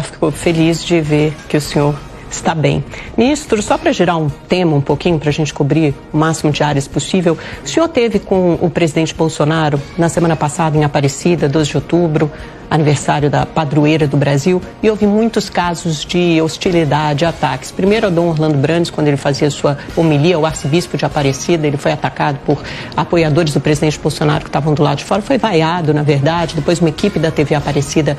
Fico feliz de ver que o senhor está bem. Ministro, só para girar um tema um pouquinho, para a gente cobrir o máximo de áreas possível, o senhor teve com o presidente Bolsonaro na semana passada em Aparecida, 12 de outubro, aniversário da padroeira do Brasil, e houve muitos casos de hostilidade, ataques. Primeiro, a Dom Orlando Brandes, quando ele fazia sua homilia, o arcebispo de Aparecida, ele foi atacado por apoiadores do presidente Bolsonaro que estavam do lado de fora, foi vaiado, na verdade. Depois, uma equipe da TV Aparecida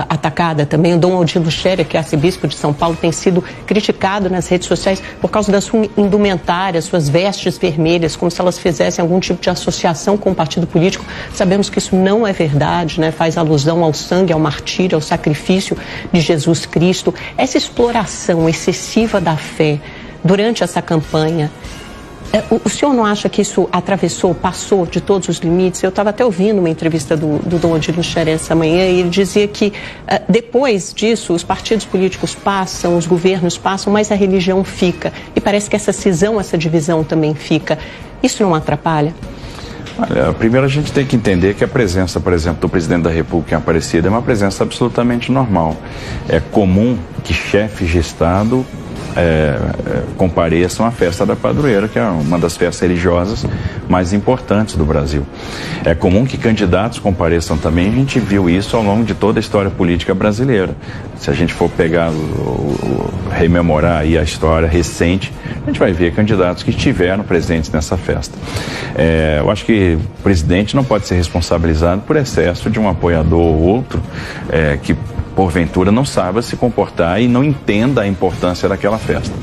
atacada também. O Dom Odilo Scherer, que é arcebispo de São Paulo, tem sido criticado nas redes sociais por causa da sua indumentária, suas vestes vermelhas, como se elas fizessem algum tipo de associação com o partido político. Sabemos que isso não é verdade, né? Faz alusão ao sangue, ao martírio, ao sacrifício de Jesus Cristo. Essa exploração excessiva da fé durante essa campanha, o senhor não acha que isso passou de todos os limites? Eu estava até ouvindo uma entrevista do Dom Odilo Scherer essa manhã e ele dizia que depois disso os partidos políticos passam, os governos passam, mas a religião fica. E parece que essa cisão, essa divisão também fica. Isso não atrapalha? Olha, primeiro a gente tem que entender que a presença, por exemplo, do presidente da República em Aparecida é uma presença absolutamente normal. É comum que chefes de Estado compareçam à festa da padroeira, que é uma das festas religiosas mais importantes do Brasil. É comum que candidatos compareçam também, a gente viu isso ao longo de toda a história política brasileira. Se a gente for pegar, rememorar aí a história recente, a gente vai ver candidatos que estiveram presentes nessa festa. Eu acho que o presidente não pode ser responsabilizado por excesso de um apoiador ou outro que porventura não saiba se comportar e não entenda a importância daquela festa.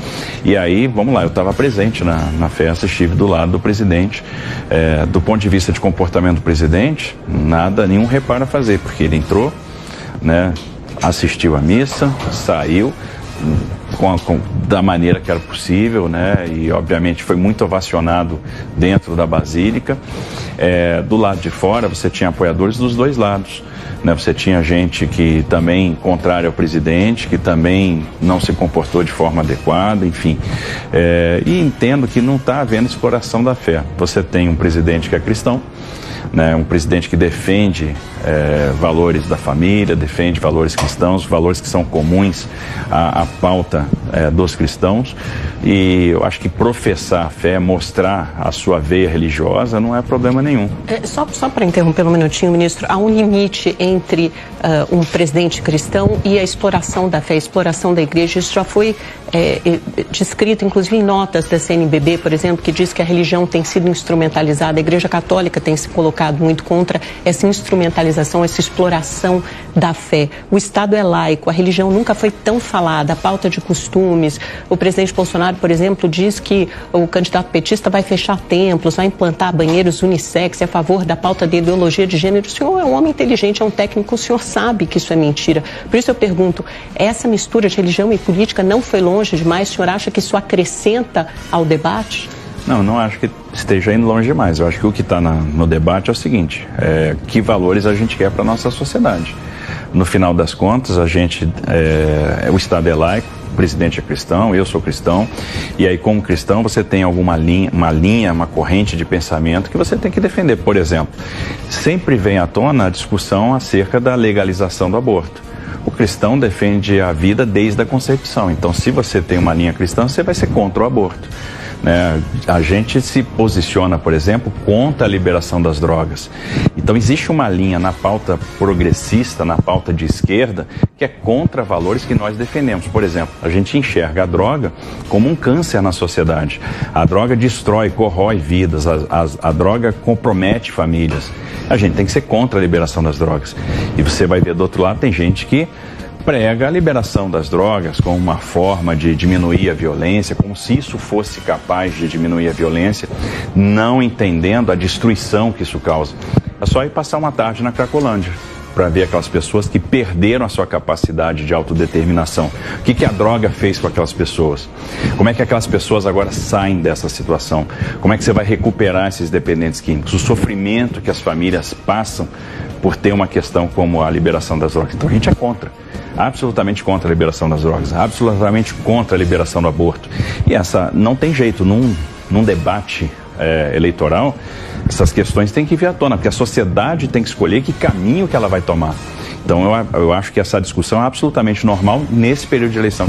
E aí, vamos lá, eu estava presente na festa, estive do lado do presidente. Do ponto de vista de comportamento do presidente, nenhum reparo a fazer, porque ele entrou, né, assistiu à missa, saiu da maneira que era possível, né, e obviamente foi muito ovacionado dentro da Basílica. Do lado de fora você tinha apoiadores dos dois lados, né? Você tinha gente que também contrária ao presidente, que também não se comportou de forma adequada, enfim. E entendo que não está havendo exploração da fé. Você tem um presidente que é cristão, né, um presidente que defende valores da família, defende valores cristãos, valores que são comuns à pauta dos cristãos, e eu acho que professar a fé, mostrar a sua veia religiosa não é problema nenhum. Só para interromper um minutinho, ministro, há um limite entre um presidente cristão e a exploração da fé, a exploração da igreja. Isso já foi descrito, inclusive, em notas da CNBB, por exemplo, que diz que a religião tem sido instrumentalizada. A Igreja Católica tem se colocado muito contra essa instrumentalização, essa exploração da fé. O Estado é laico, a religião nunca foi tão falada, a pauta de costumes. O presidente Bolsonaro, por exemplo, diz que o candidato petista vai fechar templos, vai implantar banheiros unissex, é a favor da pauta de ideologia de gênero. O senhor é um homem inteligente, é um técnico, o senhor sabe que isso é mentira. Por isso eu pergunto, essa mistura de religião e política não foi longe demais? O senhor acha que isso acrescenta ao debate? Não acho que esteja indo longe demais. Eu acho que o que está no debate é o seguinte, que valores a gente quer para a nossa sociedade. No final das contas, o Estado é laico, o presidente é cristão, eu sou cristão, e aí como cristão você tem uma corrente de pensamento que você tem que defender. Por exemplo, sempre vem à tona a discussão acerca da legalização do aborto. O cristão defende a vida desde a concepção, então se você tem uma linha cristã, você vai ser contra o aborto. A gente se posiciona, por exemplo, contra a liberação das drogas. Então existe uma linha na pauta progressista, na pauta de esquerda, que é contra valores que nós defendemos. Por exemplo, a gente enxerga a droga como um câncer na sociedade. A droga destrói, corrói vidas, a droga compromete famílias. A gente tem que ser contra a liberação das drogas. E você vai ver do outro lado, tem gente que prega a liberação das drogas como uma forma de diminuir a violência, como se isso fosse capaz de diminuir a violência, não entendendo a destruição que isso causa. É só ir passar uma tarde na Cracolândia para ver aquelas pessoas que perderam a sua capacidade de autodeterminação. O que a droga fez com aquelas pessoas? Como é que aquelas pessoas agora saem dessa situação? Como é que você vai recuperar esses dependentes químicos? O sofrimento que as famílias passam por ter uma questão como a liberação das drogas. Então a gente é contra. Absolutamente contra a liberação das drogas, absolutamente contra a liberação do aborto. E não tem jeito, num debate eleitoral, essas questões têm que vir à tona, porque a sociedade tem que escolher que caminho que ela vai tomar. Então, eu acho que essa discussão é absolutamente normal nesse período de eleição